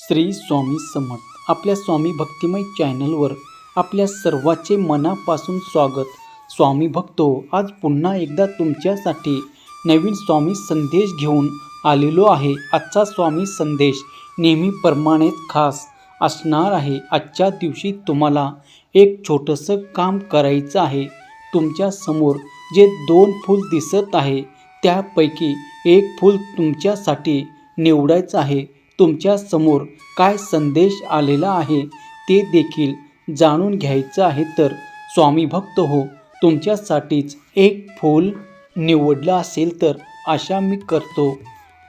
श्री स्वामी समर्थ. आपल्या स्वामी भक्तिमय चॅनलवर आपल्या सर्वांचे मनापासून स्वागत. स्वामी भक्तो, आज पुन्हा एकदा तुमच्यासाठी नवीन स्वामी संदेश घेऊन आलेलो आहे. आजचा स्वामी संदेश नेहमीप्रमाणेच खास असणार आहे. आजच्या दिवशी तुम्हाला एक छोटंसं काम करायचं आहे. तुमच्या समोर जे 2 फूल दिसत आहे त्यापैकी एक फूल तुमच्यासाठी निवडायचं आहे. तुमच्या समोर काय संदेश आलेला आहे ते देखील जाणून घ्यायचं आहे. तर स्वामी भक्त हो, तुमच्यासाठीच एक फूल निवडलं असेल तर आशा मी करतो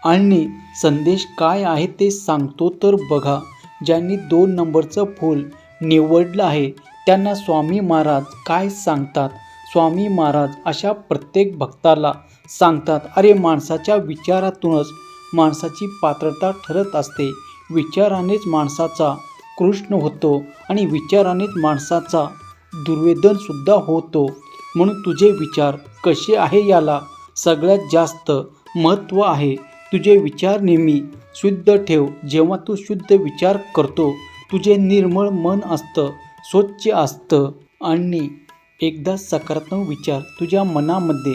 आणि संदेश काय आहे ते सांगतो. तर बघा, ज्यांनी 2 नंबरचं फूल निवडलं आहे त्यांना स्वामी महाराज काय सांगतात. स्वामी महाराज अशा प्रत्येक भक्ताला सांगतात, अरे माणसाच्या विचारातूनच माणसाची पात्रता ठरत असते. विचारानेच माणसाचा कृष्ण होतो आणि विचारानेच माणसाचा दुर्योधनसुद्धा होतो. म्हणून तुझे विचार कसे आहे याला सगळ्यात जास्त महत्त्व आहे. तुझे विचार नेहमी शुद्ध ठेव. जेव्हा तू शुद्ध विचार करतो तुझे निर्मळ मन असतं, स्वच्छ असतं आणि एकदा सकारात्मक विचार तुझ्या मनामध्ये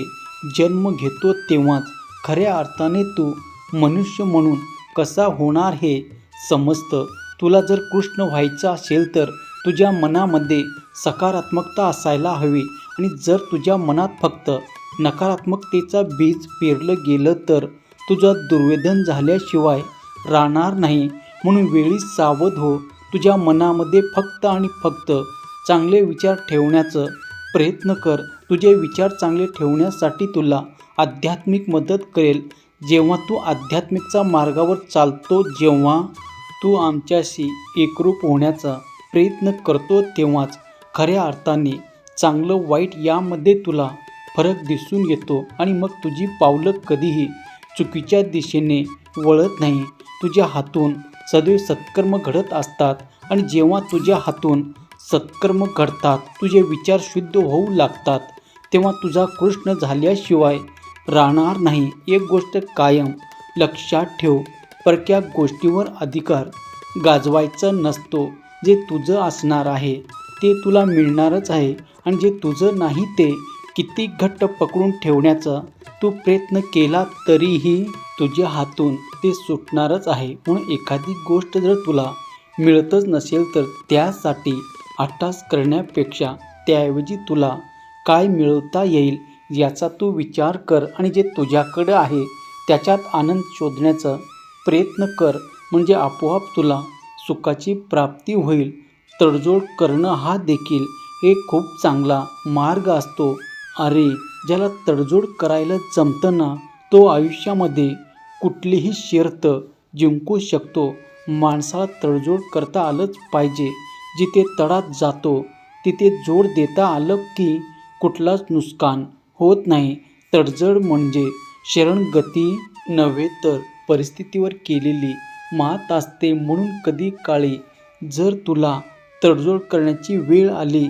जन्म घेतो तेव्हाच खऱ्या अर्थाने तू मनुष्य म्हणून कसा होणार हे समजतं. तुला जर कृष्ण व्हायचं असेल तर तुझ्या मनामध्ये सकारात्मकता असायला हवी आणि जर तुझ्या मनात फक्त नकारात्मकतेचा बीज पेरलं गेलं तर तुझा दुर्योधन झाल्याशिवाय राहणार नाही. म्हणून वेळी सावध हो. तुझ्या मनामध्ये फक्त आणि फक्त चांगले विचार ठेवण्याचा प्रयत्न कर. तुझे विचार चांगले ठेवण्यासाठी तुला आध्यात्मिक मदत करेल. जेव्हा तू आध्यात्मिकच्या मार्गावर चालतो, जेव्हा तू आमच्याशी एकरूप होण्याचा प्रयत्न करतो तेव्हाच खऱ्या अर्थाने चांगलं वाईट यामध्ये तुला फरक दिसून येतो आणि मग तुझी पावलं कधीही चुकीच्या दिशेने वळत नाही. तुझ्या हातून सदैव सत्कर्म घडत असतात आणि जेव्हा तुझ्या हातून सत्कर्म घडतात, तुझे विचार शुद्ध होऊ लागतात, तेव्हा तुझा कृष्ण झाल्याशिवाय राहणार नाही. एक गोष्ट कायम लक्षात ठेव, परक्या गोष्टीवर अधिकार गाजवायचा नसतो. जे तुझं असणार आहे ते तुला मिळणारच आहे आणि जे तुझं नाही ते किती घट्ट पकडून ठेवण्याचा तू प्रयत्न केला तरीही तुझ्या हातून ते सुटणारच आहे. म्हणून एखादी गोष्ट जर तुला मिळतच नसेल तर त्यासाठी अट्टास करण्यापेक्षा त्याऐवजी तुला काय मिळवता येईल याचा तू विचार कर आणि जे तुझ्याकडे आहे त्याच्यात आनंद शोधण्याचा प्रयत्न कर. म्हणजे आपोआप तुला सुखाची प्राप्ती होईल. तडजोड करणं हा देखील एक खूप चांगला मार्ग असतो. अरे, ज्याला तडजोड करायला जमतं ना तो आयुष्यामध्ये कुठलीही शर्त जिंकू शकतो. माणसाला तडजोड करता आलंच पाहिजे. जिथे तडात जातो तिथे जोड देता आलं की कुठलाच नुकसान होत नाही. तडजोड म्हणजे शरणगती नव्हे तर परिस्थितीवर केलेली मात असते. म्हणून कधी काळी जर तुला तडजोड करण्याची वेळ आली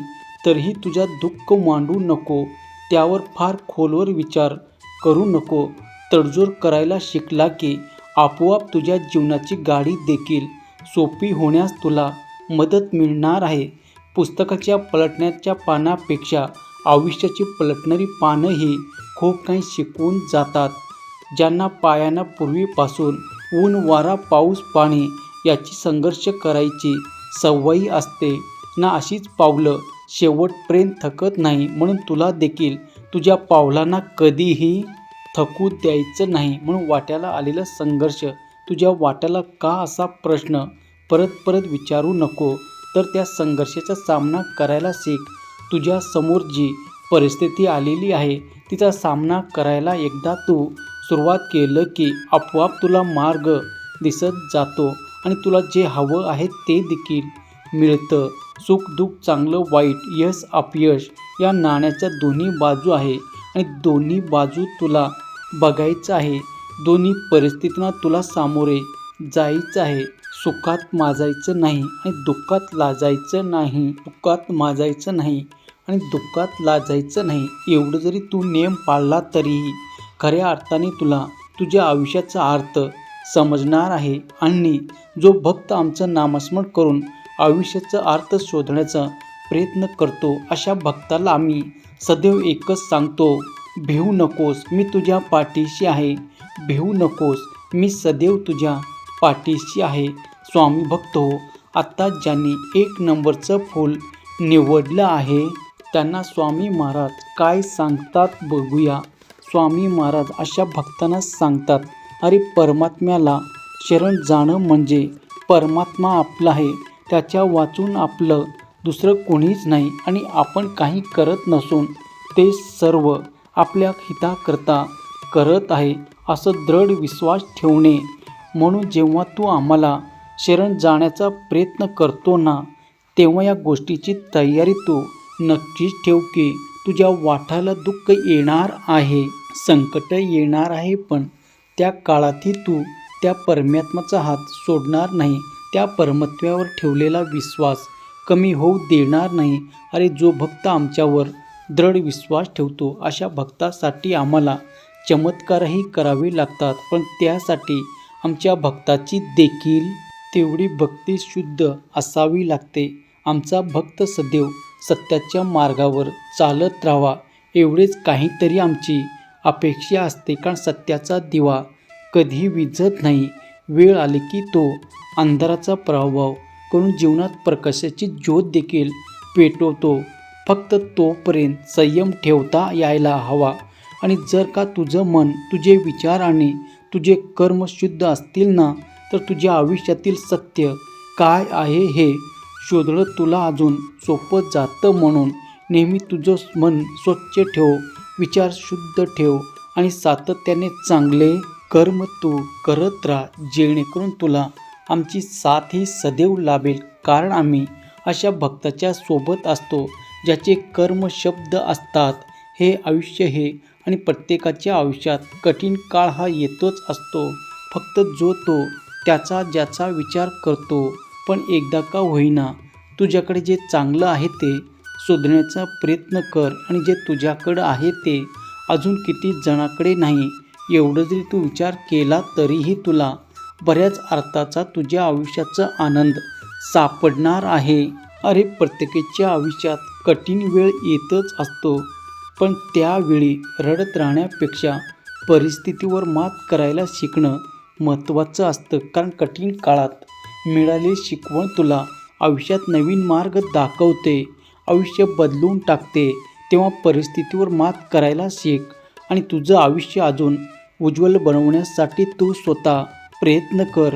तरीही तुझा दुःख मांडू नको. त्यावर फार खोलवर विचार करू नको. तडजोड करायला शिकला की आपोआप तुझ्या जीवनाची गाडी देखील सोपी होण्यास तुला मदत मिळणार आहे. पुस्तकाच्या पलटण्याच्या पानापेक्षा आयुष्याची पलटणारी पानं ही खूप काही शिकवून जातात. ज्यांना पायांना पूर्वीपासून ऊन वारा पाऊस पाणी याची संघर्ष करायची सवयी असते ना, अशीच पावलं शेवटपर्यंत थकत नाही. म्हणून तुला देखील तुझ्या पावलांना कधीही थकू द्यायचं नाही. म्हणून वाट्याला आलेला संघर्ष तुझ्या वाट्याला का असा प्रश्न परत परत विचारू नको, तर त्या संघर्षाचा सामना करायला शिक. तुझ्या समोर जी परिस्थिती आलेली आहे तिचा सामना करायला एकदा तू सुरुवात केलं की आपोआप तुला मार्ग दिसत जातो आणि तुला जे हवं आहे ते देखील मिळतं. सुख दुःख चांगलं वाईट यश अपयश या नाण्याच्या दोन्ही बाजू आहे आणि दोन्ही बाजू तुला बघायचं आहे. दोन्ही परिस्थितींना तुला सामोरे जायचं आहे. सुखात माजायचं नाही आणि दुःखात लाजायचं नाही. सुखात माजायचं नाही आणि दुःखात लाजायचं नाही. एवढं जरी तू नियम पाळला तरीही खऱ्या अर्थाने तुला तुझ्या आयुष्याचा अर्थ समजणार आहे आणि जो भक्त आमचं नामस्मरण करून आयुष्याचा अर्थ शोधण्याचा प्रयत्न करतो अशा भक्ताला आम्ही सदैव एकच सांगतो, भिवू नकोस, मी तुझ्या पाठीशी आहे. भिवू नकोस, मी सदैव तुझ्या पाठीशी आहे. स्वामी भक्त हो, आत्ता ज्यांनी 1 नंबरचं फूल निवडलं आहे त्यांना स्वामी महाराज काय सांगतात बघूया. स्वामी महाराज अशा भक्तांना सांगतात, अरे परमात्म्याला शरण जाणं म्हणजे परमात्मा आपला आहे, त्याच्या वाचून आपलं दुसरं कोणीच नाही आणि आपण काही करत नसून ते सर्व आपल्या हिताकरता करत आहे असं दृढ विश्वास ठेवणे. म्हणून जेव्हा तू आम्हाला शरण जाण्याचा प्रयत्न करतो ना, तेव्हा या गोष्टीची तयारी तू नक्कीच ठेव की तुझ्या वाटाला दुःख येणार आहे, संकट येणार आहे, पण त्या काळातही तू त्या परमात्म्याचा हात सोडणार नाही. त्या परमात्म्यावर ठेवलेला विश्वास कमी होऊ देणार नाही. अरे जो भक्त आमच्यावर दृढ विश्वास ठेवतो अशा भक्तासाठी आम्हाला चमत्कारही करावे लागतात, पण त्यासाठी आमच्या भक्ताची देखील तेवढी भक्ती शुद्ध असावी लागते. आमचा भक्त सदैव सत्याच्या मार्गावर चालत राहावा एवढेच काहीतरी आमची अपेक्षा असते, कारण सत्याचा दिवा कधी विझत नाही. वेळ आली की तो अंधाराचा प्रभाव करून जीवनात प्रकाशाची ज्योत देखील पेटवतो. फक्त तोपर्यंत संयम ठेवता यायला हवा. आणि जर का तुझं मन, तुझे विचार आणि तुझे कर्म शुद्ध असतील ना, तर तुझ्या आयुष्यातील सत्य काय आहे हे शोधणं तुला अजून सोपं जातं. म्हणून नेहमी तुझं मन स्वच्छ ठेव, विचार शुद्ध ठेव आणि सातत्याने चांगले कर्म तू करत राहा, जेणेकरून तुला आमची साथ ही सदैव लाभेल. कारण आम्ही अशा भक्ताच्या सोबत असतो ज्याचे कर्म शब्द असतात. हे आयुष्य हे आणि प्रत्येकाच्या आयुष्यात कठीण काळ हा येतोच असतो. फक्त जो तो त्याचा ज्याचा विचार करतो. पण एकदा का होईना तुझ्याकडे जे चांगलं आहे ते शोधण्याचा प्रयत्न कर आणि जे तुझ्याकडं आहे ते अजून किती जणाकडे नाही एवढं जरी तू विचार केला तरीही तुला बऱ्याच अर्थाचा तुझ्या आयुष्याचा आनंद सापडणार आहे. अरे प्रत्येकाच्या आयुष्यात कठीण वेळ येतच असतो, पण त्यावेळी रडत राहण्यापेक्षा परिस्थितीवर मात करायला शिकणं महत्त्वाचं असतं. कारण कठीण काळात मिळालेली शिकवण तुला आयुष्यात नवीन मार्ग दाखवते, आयुष्य बदलून टाकते. तेव्हा परिस्थितीवर मात करायला शिक आणि तुझं आयुष्य अजून उज्ज्वल बनवण्यासाठी तू स्वतः प्रयत्न कर.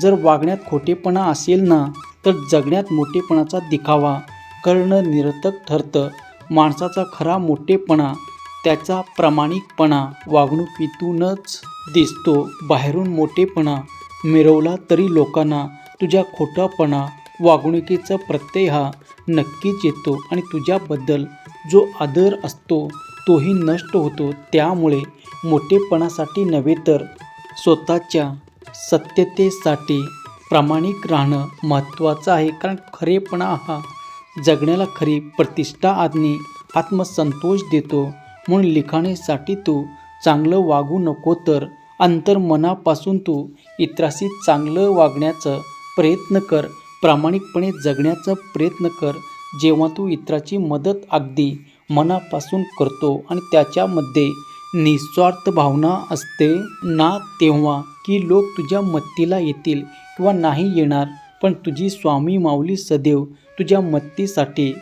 जर वागण्यात खोटेपणा असेल ना, तर जगण्यात मोठेपणाचा दिखावा करणं निरर्थक ठरतं. माणसाचा खरा मोठेपणा त्याचा प्रामाणिकपणा वागणुकीतूनच दिसतो. बाहेरून मोठेपणा मिरवला तरी लोकांना तुझ्या खोटापणा वागणुकीचा प्रत्यय हा नक्कीच येतो आणि तुझ्याबद्दल जो आदर असतो तोही नष्ट होतो. त्यामुळे मोठेपणासाठी नव्हे तर स्वतःच्या सत्यतेसाठी प्रामाणिक राहणं महत्त्वाचं आहे. कारण खरेपणा हा जगण्याला खरी प्रतिष्ठा आणि आत्मसंतोष देतो. म्हणून लिखाणासाठी तू चांगलं वागू नको, तर अंतर्मनापासून तू इतरांशी चांगलं वागण्याचा प्रयत्न कर, प्रामाणिकपणे जगण्याचा प्रयत्न कर. जेव्हा तू इतराची मदत अगदी मनापासून करतो आणि त्याच्यामध्ये निस्वार्थ भावना असते ना, तेव्हा की लोक तुझ्या मदतीला येतील किंवा नाही येणार, पण तुझी स्वामी माऊली सदैव तुझ्या मदतीसाठी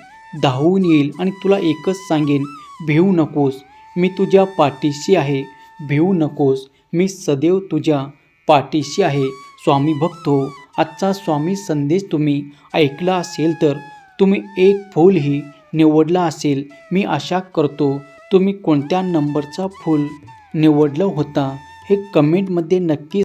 धावून येईल. आणि तुला एकच सांगेन, भिवू नकोस, मी तुझ्या पाठीशी आहे. भिवू नकोस, मी सदैव तुझ्या पाठीशी आहे. स्वामी भक्त हो, आजचा स्वामी संदेश तुम्ही ऐकला असेल तर तुम्ही 1 फूलही निवडला असेल. मी आशा करतो तुम्ही कोणत्या नंबरचा फूल निवडलं होता हे कमेंटमध्ये नक्की